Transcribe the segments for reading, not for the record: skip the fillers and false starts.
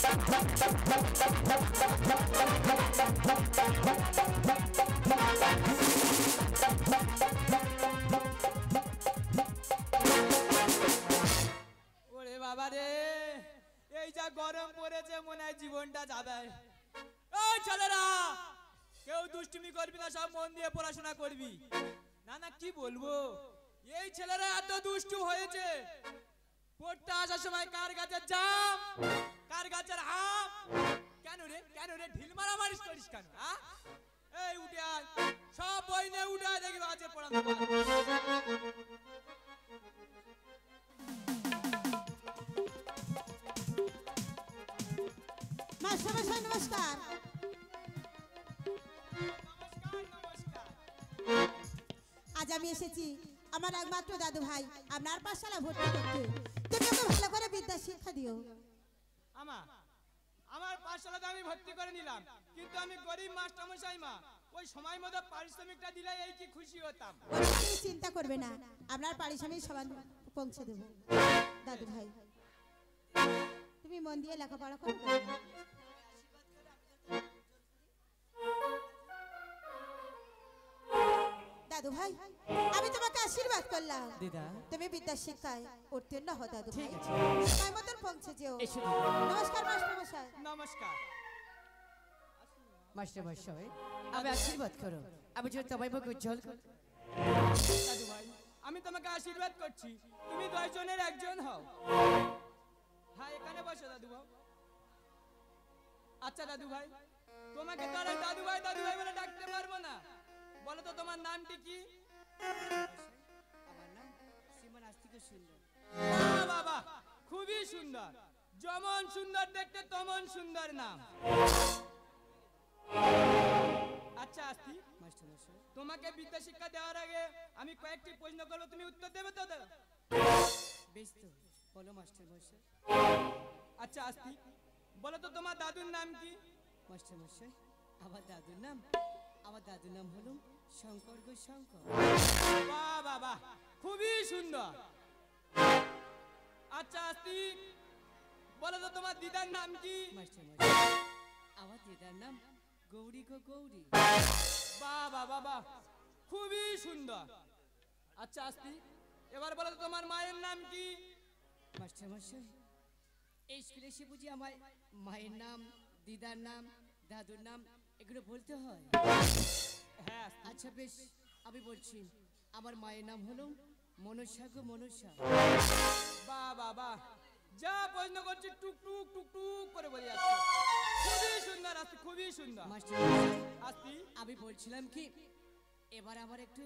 ওরে বাবা রে, এই যা গরম পড়েছে মনে হয় জীবনটা যাবে। ওই ছেলেরা, কেউ দুষ্টুমি করবি না, সব মন দিয়ে পড়াশোনা করবি। না না কি বলবো, এই ছেলেরা এত দুষ্টু হয়েছে। পড়তে আসার সময় কার গাছের জাম, কার গাছের আম। কেন রে কেন রে ঢিল মারামারি করিস কেন? এই উঠে আয়, সব বই নিয়ে উঠে আয়, দেখবি আজকে পড়ানো। মাস্টারমশাই নমস্কার। আজ আমি এসেছি আমার একমাত্র দাদু ভাই আপনার পাঠশালা ভর্তি করতে। তুমি ওকে ভালো করে বিদ্যা শিক্ষা দিও। আমার পাঠশালাতে আমি ভর্তি করে নিলাম, কিন্তু আমি গরিব মাস্টারমশাই মা, ওই সময় মতো পারিশ্রমিকটা দিলে এই কি খুশি হতাম। তুমি চিন্তা করবে না, আপনার পারিশ্রমিক সমান পৌঁছে দেবো। দাদু ভাই তুমি মন দিয়ে লেখাপড়া করো। দাদু ভাই আমি তোমাকে আশীর্বাদ করলাম, দিদা তুমি বিদ্যা শিক্ষায় উত্তীর্ণ হও। দাদু ভাই ঠিক আছে, সময় মতন পৌঁছে যেও। নমস্কার মাস্টারমশাই। নমস্কার মাস্টারমশাই, আমি আশীর্বাদ করো, আমি যদি তোমায় মুখ উজ্জ্বল করো। দাদু ভাই, আমি তোমাকে আশীর্বাদ করছি, তুমি 10 জনের একজন হও। হ্যাঁ এখানে বসো দাদু ভাই। আচ্ছা দাদু ভাই, তোমাকে তো আর দাদু ভাই বলে ডাকতে পারবো না, বলো তো তোমার নামটি কি? আমার নাম শ্রীমান আস্তিক সুন্দর। বাবা খুবই সুন্দর, যেমন সুন্দর দেখতে তেমন সুন্দর নাম। আচ্ছা আস্তি, মাস্টারমশাই তোমাকে বিদ্যা শিক্ষা দেওয়ার আগে আমি কয়েকটি প্রশ্ন করবো, তুমি উত্তর দেবে তো? বেশ তো, বলো মাস্টারমশাই। আচ্ছা আস্তি, বলো তো তোমার দাদুর নাম কি? মাস্টারমশাই আমার দাদুর নাম হলো শঙ্কর গো শঙ্কর। বাহ বাবা খুবই সুন্দর। আচ্ছা আস্তি, বলো তো তোমার দিদার নাম কি? মাস্টারমশাই আমার দিদার নাম গৌরী গো গৌরী। বাহ বাহ বাবা খুবই সুন্দর। আচ্ছা আস্তি, এবার বলো তো তোমার মায়ের নাম কি? মাস্টারমশাই এই স্কুলে এসে বুঝি আমার মায়ের নাম, দিদার নাম, দাদুর নাম এগুলো বলতে হয়? হ্যাঁ। আচ্ছা বেশ, আমি বলছি, আমার মায়ের নাম হলো মনসা গো মনসা। বাহ বাহ বাহ, যা প্রশ্ন করছি টুক টুক টুক টুক করে বলে যাচ্ছে। খুবই সুন্দর আস্তি, খুবই সুন্দর। মাস্টারমশাই আস্তি, আমি বলছিলাম কি, এবার আবার একটু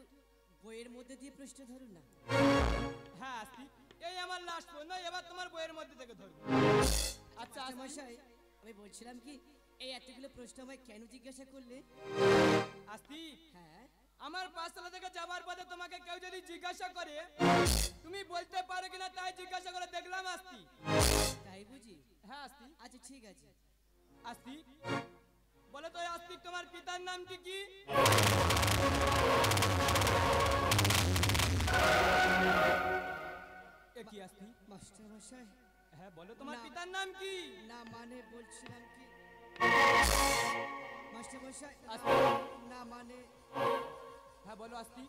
বইয়ের মধ্যে দিয়ে প্রশ্ন ধরুন না। হ্যাঁ আস্তি, এই আমার লাস্ট প্রশ্ন, এবার তোমার বইয়ের মধ্যে থেকে ধরবো। আচ্ছা আস্তি, মশাই আমি বলছিলাম কি, এই এতগুলো প্রশ্ন আমায় কেন জিজ্ঞাসা করলে? আস্তি হ্যাঁ আমার পাঠশালা থেকে যাবার পথে তোমাকে কেউ যদি জিজ্ঞাসা করে তুমি বলতে পারো কিনা তাই জিজ্ঞাসা করে দেখলাম আস্তি। তাই বুঝি? হ্যাঁ আস্তি। আচ্ছা ঠিক আছে। আস্তি বলে তো আস্তি, তোমার পিতার নামটি কি? কি আস্তি? মাস্টারমশাই হ্যাঁ বলো তোমার পিতার নাম কি? না মানে বলছিলাম কি, মাস্টারমশাই আস্তি না মানে। হ্যাঁ বলো আস্তি।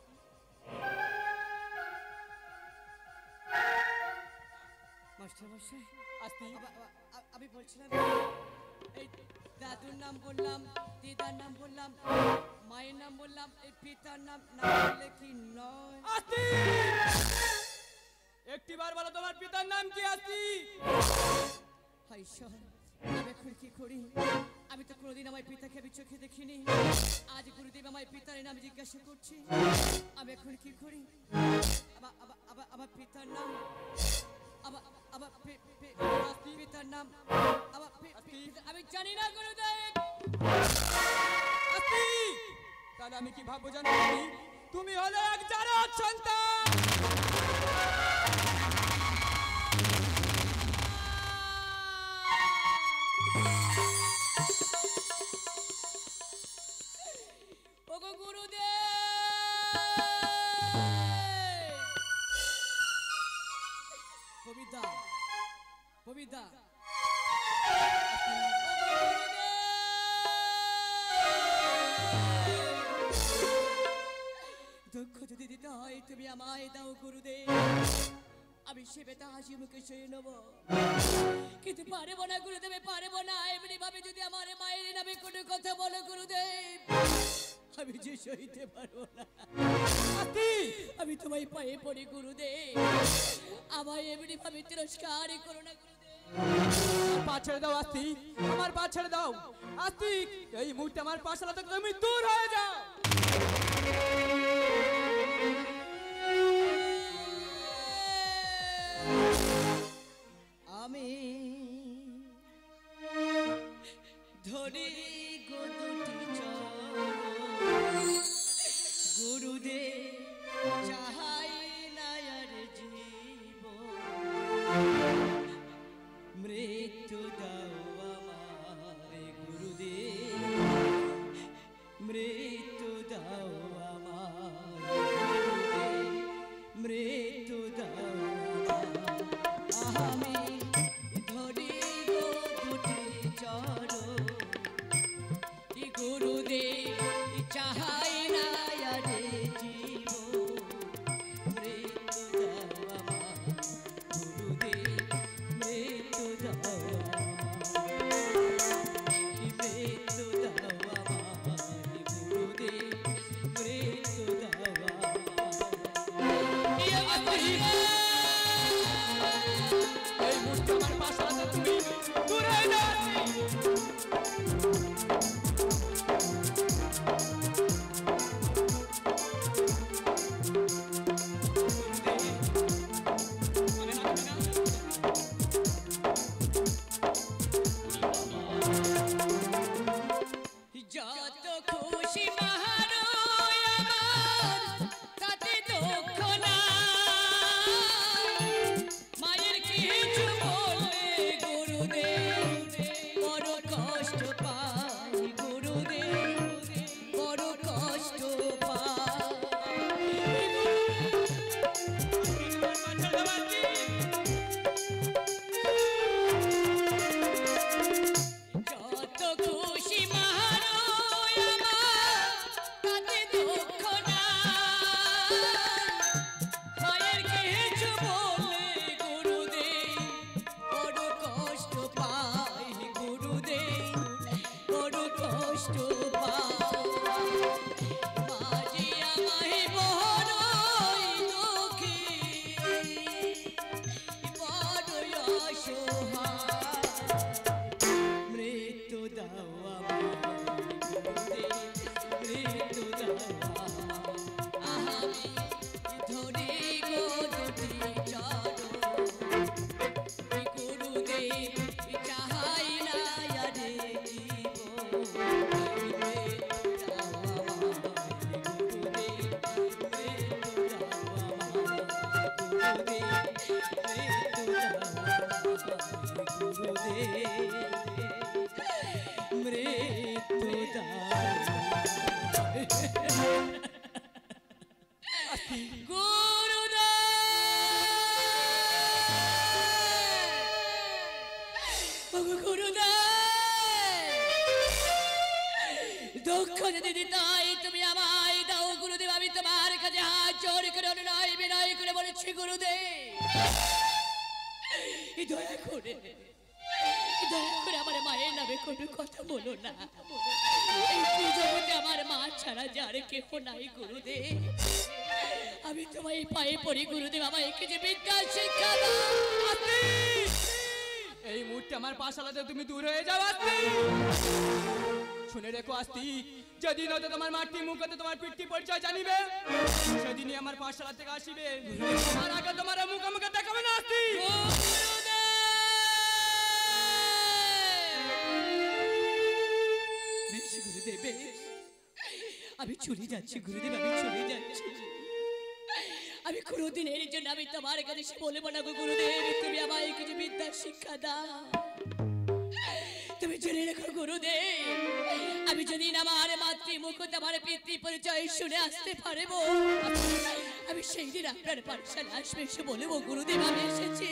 মাস্টারমশাই আস্তি আমি বলছিলাম এই দাদুর নাম বললাম, দিদার নাম বললাম, মায়ের নাম বললাম, এই পিতার নাম না বললে কি নয়? আস্তি একটিবার বলো তোমার পিতার নাম কি? আস্তি হাই ঈশ্বর, আমি এখন কি করি? আমি তো কোনোদিন আমার পিতাকে আমি চোখে দেখিনি, আজ গুরুদেব আমার পিতার নাম জিজ্ঞাসা করছি, আমি এখন কি করি? আমার পিতার নাম, পিতার নাম আমি জানি না গুরুদেব। তাহলে আমি কি ভাববো জানো? তুমি হলে এক জারদ সন্তান। ওগো গুরুদেব, কবিতা কবিতা দুঃখ যদি দিতে হয় তুমি আমায় দাও গুরুদেব, আমি সে বেটা হাসি মুখে সয়ে নেব, কিন্তু পারবো না গুরুদেব, পারবো না। এমনি ভাবে যদি আমার মায়ের নামে কোনো কথা বলো গুরুদেব, আমি যে সইতে পারবো না। আমি তোমায় পায়ে পড়ি গুরুদেব, আমায় এমনি ভাবে তিরস্কার করো না গুরুদেব। পা ছেড়ে দাও আস্তিক, আমার পা ছেড়ে দাও আস্তিক। এই মুহূর্তে আমার পাশালা থেকে তুমি দূর হয়ে যাও। আমি ধরি গো দুটি চরণ, গুরুদেব চাহাই না আর জীবন, মৃত্যু দাও আমায় গুরুদেব, মৃত্যু দাও আমায় গুরুদেব, মৃত্যু দাও আমায়। আমি ধরি গো দুটি চরণ, গুরুদেব চাহাই না আর জীবন, মৃত্যু দাও আমায় গুরুদেব, মৃত্যু দাও আমায়, মৃত্যু দাও আমায় গুরুদেব, মৃত্যু দাও আমায়। এই মুহূর্তে আমার পাশালা থেকে তুমি দূর হয়ে যাও। যত খুশি মাহারো আমার, তাতে দুঃখ নাই। মায়ের কিছু বললে গুরুদেব বড় কষ্ট পাই, গুরুদেব বড় কষ্ট যত খুশি মাহারো আমার, তাতে দুঃখ নাই। মায়ের কিছু বললে গুরুদেব বড় কষ্ট পাই, গুরুদেব বড় কষ্ট পাই। মাঝে আমায় বড়ই দুঃখী, বড়ই অসহায়, মৃত্যু দাও আমায় গুরুদেব, মৃত্যু দাও আমায়। আমি ধরি গো দুটি চরণ, গুরুদেব চাহাই না আর জীবন, মৃত্যু দাও আমায় গুরুদেব, মৃত্যু দাও আমায় গুরুদেব, মৃত্যু দাও আমায় গুরুদেব, মৃত্যু দুঃখ যদি দিতে হয় তুমি আমায় দাও গুরুদেব, আমি তোমার কাছে হাত জোড় করে অনুনয় বিনয় করে বলেছি গুরুদেব, দয়া করে আমার মায়ের নামে কোনো কথা বলো না। এই জগতে আমার মা ছাড়া যার কেহ নাই গুরুদেব, আমি তোমায় পায়ে পড়ি গুরুদেব, আমায় কিছু বিদ্যা শিক্ষা দাও। এই মুহূর্তে আমার পাশালা থেকে তুমি দূর হয়ে যাও আস্তিক। শুনে রেখো আস্তিক, যেদিন হয়তো তোমার মাটি মুখতে তোমার পিতৃ পরিচয় জানিবে, সেদিনই আমার পাশালা থেকে আসিবে। আমার আগে তোমার মুখে দেখাবে না আস্তিক। গুরুদেব আমি চলে যাচ্ছি গুরুদেব, আমি চলে যাচ্ছি। আমি কোনোদিনের জন্য আমি তোমার কাছে বলবো না গো গুরুদেব, তুমি আমায় কিছু বিদ্যা শিক্ষা দাও। তুমি জেনে রেখো গুরুদেব, আমি যদি আমার মাতৃমুখ আমার পিতৃ পরিচয় শুনে আসতে পারবো, আমি সেই দিন আপনার পাঠশালা আসবে এসে বলবো গুরুদেব আমি এসেছি,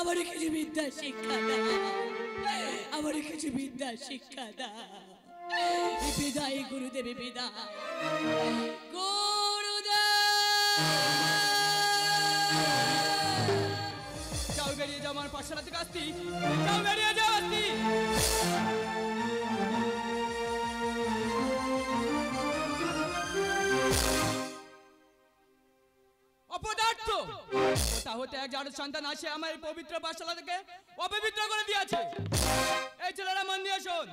আমার কিছু বিদ্যা শিক্ষা দাও, আমার কিছু বিদ্যা শিক্ষা দাও। বিদায় গুরুদেব, বিদায় গুরুদেব। যাও বেরিয়ে যাও আমার পাঠশালা থেকে আসতি, যাও বেরিয়ে যাও আসতি। অপদার্থ কোথা হতে এক জাড় সন্তান আসে আমার এই পবিত্র পাঠশালা থেকে অপবিত্র করে দিয়েছে। এই ছেলেরা মন দিয়ে শোন,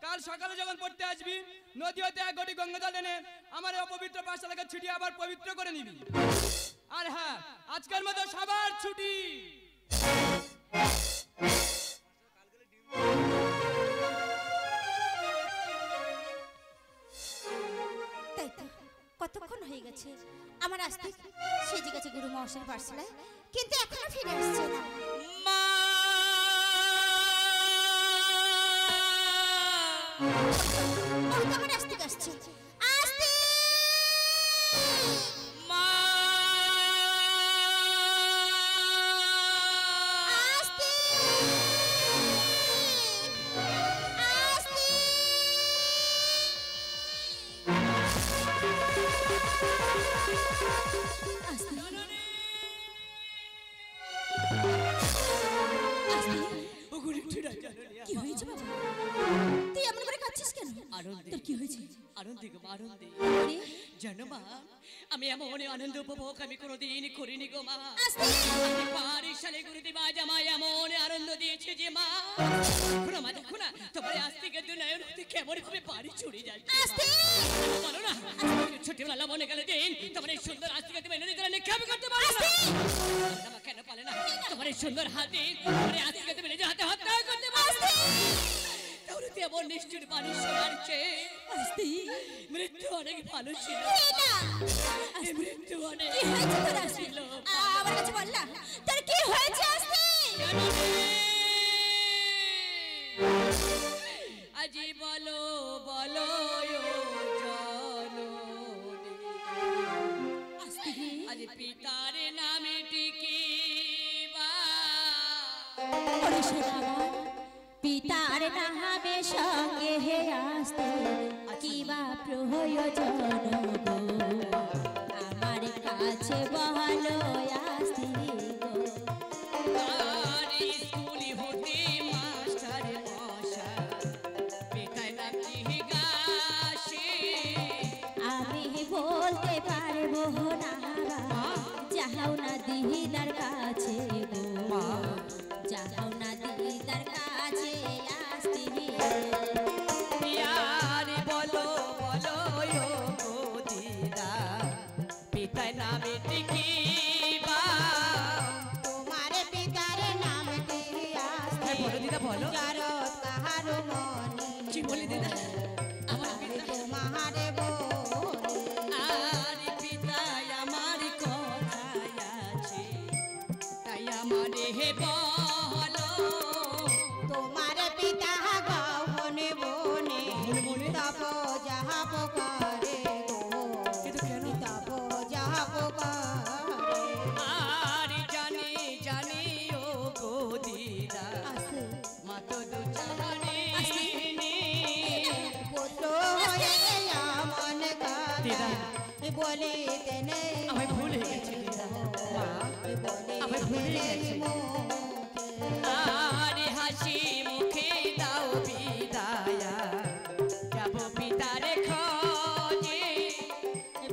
কাল সকালে যখন পড়তে আসবি নদী হতে এক গটি গঙ্গা জল এনে আমার এই অপবিত্র পাঠশালাকে ছিটিয়ে আবার পবিত্র করে নিবি। আর হ্যাঁ, আজকের মতো সবার ছুটি। তাই তো কতক্ষণ হয়ে গেছে আমার আসতে সেজে গেছে গুরু মহাশয়ের পাঠশালায়, কিন্তু এখনো ফিরে আসছে না। মা ওই তো আমার আসতে আসছে, আসতে মা আসতে আসতে। কি হয়েছে বাবা? তুই এমন করে কাঁদছিস কেন? আনন্দে। তোর কি হয়েছে? আনন্দে গো মা, আনন্দে। আরে, জানো মা, আমি এমন আনন্দ উপভোগ আমি কোনোদিন করিনি গো মা। আসতে আমি পারিশালে গুরুদেব আজ আমায় এমন আনন্দ দিয়েছে যে মা, দেখো মা, দেখো না তোমার আজ থেকে দু নয়ন হতে কেমন ভাবে পারি ছড়িয়ে যাচ্ছে। আসতে বলো না, ছোটবেলা মনে গেলে দিন তোমার এই সুন্দর আজ থেকে তুমি নদীতে নিক্ষেপ করতে পারো না। মা কেন পালে না তোমার এই সুন্দর হাতে তোমার আজ থেকে তুমি নিজের হাতে হত্যা করতে পারো না। তাহলে তুই এমন নিষ্ঠুর মানুষ শোনার চেয়ে মৃত্যু অনেক ভালো ছিল। এই মৃত্যু অনেক কি হয়েছে তোর আসতে? ছিল। আমার কাছে বল না, তোর কি হয়েছে আসতে? আজি বলো বলো আজ পিতার নামে টিকিবা। পিতার নামে সঙ্গে হে আসতে কিবা প্রয়োজন গো, আমার কাছে বলো আসতে গো। আর স্কুলে হতে মাস্টার মশাই পিতার নাম জিজ্ঞাসে। আমি বলতে পারবো না যাও না দিদার কাছে গো, যাও না দিদার কাছে আসতে। আর বলো বলো গো দিদা পিতার নামে টিকিবা। তোমার পিতার নাম কি আসতে? বলো দিদা বলো। জারত কাহারো মনি কি বলি দিদা? আমার পিতা তোমার বলি আর পিতাই আমার কথায় আছে, তাই আমার হে বলো। তোমার পিতা গাও মনে বনে তপ যাহা পোকারে গো, কিন্তু কেন? তপ যাহা পোকারে। আর জানি জানি ও গো দিদা আসতে মা তো দু জাহানে পুত্র হয়ে আমন দিদা। কথা বলিতে নেই আমায় ভুল হয়ে গেছে দিদা। মা আমায় ভুল হয়ে গেছে। আর হাসি মুখে দাও বিদায়া, যাব পিতার খোঁজে।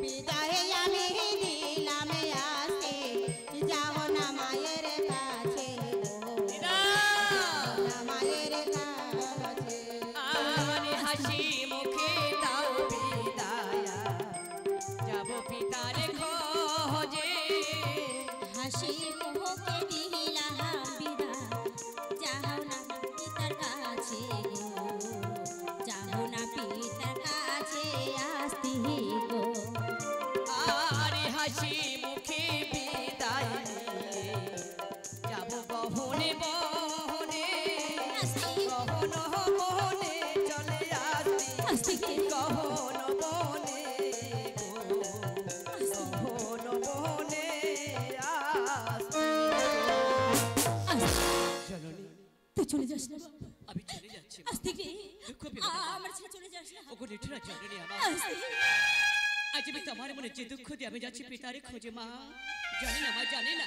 বিদায় আমি দিলাম আসতে, যাও না মায়ের কাছে গো, দিদা না মায়ের কাছে। আর হাসি মুখে দাও বিদায়া, যাব পিতার খোঁজে। হাসি মুখে দিলা তুই চলে যাস না আমি চলে যাচ্ছি মা। আজ থেকে দুঃখ পেও না মা। আমার ছেড়ে চলে যাস না ওগো নিঠুরা জননী আমার, আজ থেকে আজ আমি তোমার মনে যে দুঃখ দিয়ে আমি যাচ্ছি পিতারে খোঁজে মা, জানি না মা, জানি না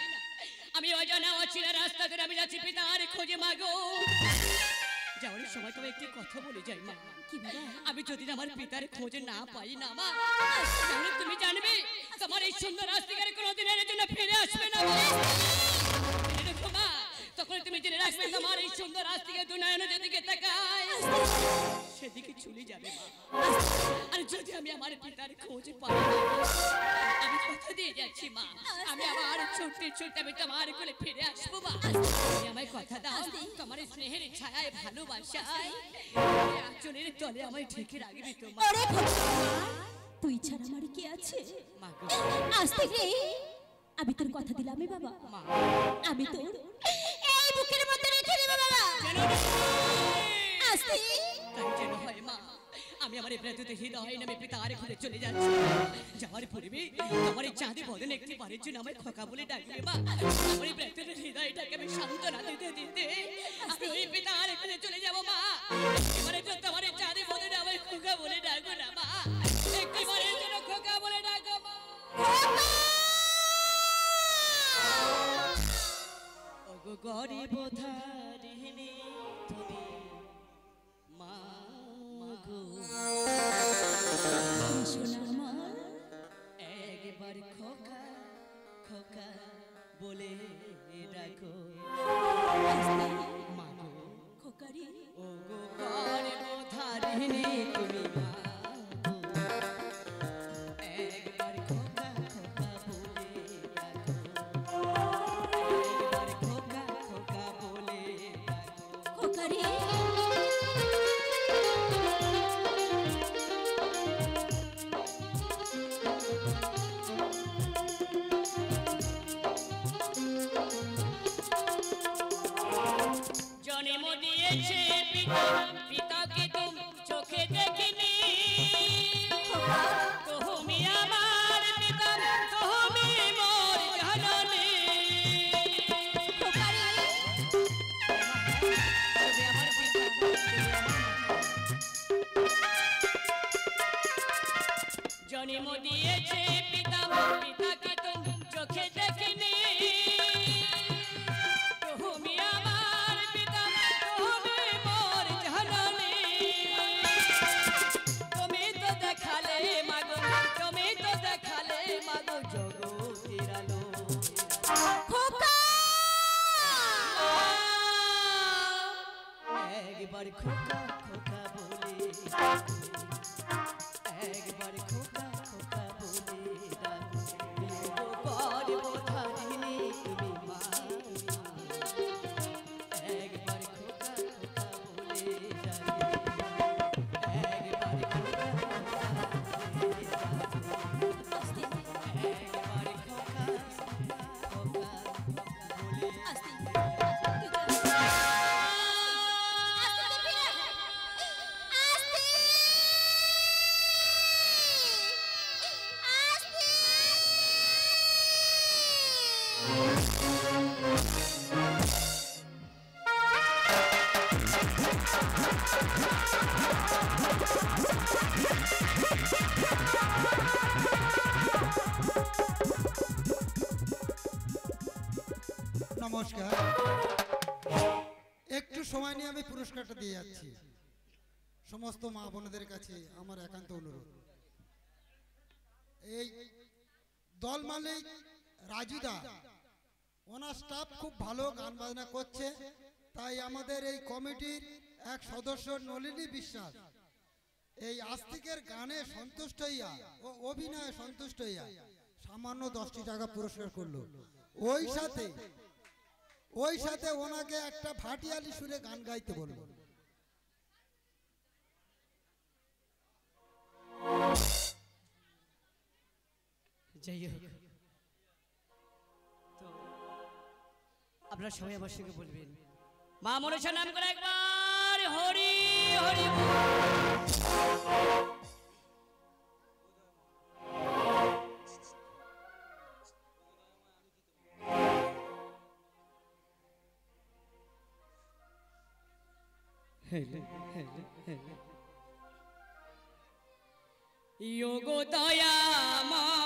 আমি অজানা অচেনা রাস্তা ধরে আমি যাচ্ছি পিতারে খোঁজে মা গো। যাওয়ার সময় তোমায় একটি কথা বলে যাই মা, কি বাবা আমি যদি আমার পিতার খোঁজে না পাই না মা, তাহলে তুমি জানবে তোমার এই সুন্দর রাস্তায় কোনোদিনের জন্য ফিরে আসবে না মা। জেনে রেখো মা, তখন তুমি জেনে রাখবে তোমার এই সুন্দর রাস্তায় দু নয়ন যেদিকে তাকায় সেদিকে চলে যাবে মা। আর যদি আমি আমার পিতার খোঁজ পাই না, আমি কথা দিয়ে যাচ্ছি মা, আমি আবার ছুটতে ছুটতে আমি তোমার কোলে ফিরে আসবো মা। তুমি আমায় কথা দাও তোমার স্নেহের ছায়ায় ভালোবাসায় আঁচলের তলে আমায় ঢেকে রাখবি তো মা। ওরে ভগবান, তুই ছাড়া আমার কি আছে? মা গো, আজ থেকে আমি তোর কথা দিলাম বাবা, মা আমি তোর এই বুকের মধ্যে রেখে দেব বাবা। আজ থেকে তাই যেন হয় মা, আমি আমার ব্রততে হৃদয় নামে পিতার ঘরে চলে যাচ্ছি। যাওয়ার পূর্বে আমার এই চাঁদে বদন একটি বারের জন্য আমায় খোকা বলে ডাকবে মা। আমার এই ব্রততে হৃদয়টাকে আমি সান্ত্বনা দিতে দিতে আমি ওই পিতার ঘরে চলে যাব মা। এবারে তো তোমার এই চাঁদে বদনে আমায় খোকা বলে ডাকো না মা, একটি বারের জন্য খোকা বলে ডাকো মা। ওগো গরিব ধারিণী তুমি মা গো, শোনা আমার একবার খোকা খোকা বলে ডাকো মা গো। খোকারি ওগো গরিব ধারিণী তুমি মা গো, একবার খোকা খোকা বলে ডাকো, একবার খোকা খোকা বলে ডাকো। খোকারি জন্ম দিয়েছে পিতা, পিতাকে তুমি চোখে দেখিনি, তুমি আমার পিতা, তুমি মোর জননী। খোকারি তুমি আমার পিতা, তুমি আমার মাতা। জন্ম দিয়েছে পিতা, পিতাকে তুমি চোখে দেখিনি, তুমি আমার পিতা, তুমি মোর জননী। তুমি তো দেখালে মাগো, তুমি তো দেখালে মাগো জগতের আলো। খোকা একবার খোকা খোকা বলে, একবার খোকা খোকা বলে ডাকো, গরিব ধারিণী তুমি মা। একবার খোকা খোকা বলে ডাকো, একবার খোকা খোকা বলে ডাকো, আস্তে একবার খোকা খোকা বলে আস্তে আস্তে ফিরে আস্তে নমস্কার, একটু সময় নিয়ে আমি পুরস্কারটা দিয়ে যাচ্ছি। সমস্ত মা বোনদের কাছে আমার একান্ত অনুরোধ, এই দল মালিক রাজুদা, ওনার স্টাফ খুব ভালো গান বাজনা করছে, তাই আমাদের এই কমিটির এক সদস্য নলিনী বিশ্বাস এই আস্তিকের গানে সন্তুষ্ট হইয়া ও অভিনয়ে সন্তুষ্ট হইয়া সামান্য 10টি টাকা পুরস্কার করলো। ওই সাথে ওনাকে একটা ভাটিয়ালি সুরে গান গাইতে বলবো। যাই হোক, তো আপনারা সবাই আমার সঙ্গে বলবেন, মা মনসা নাম করে একবার হরি হরি বল। যোগ দয়াময়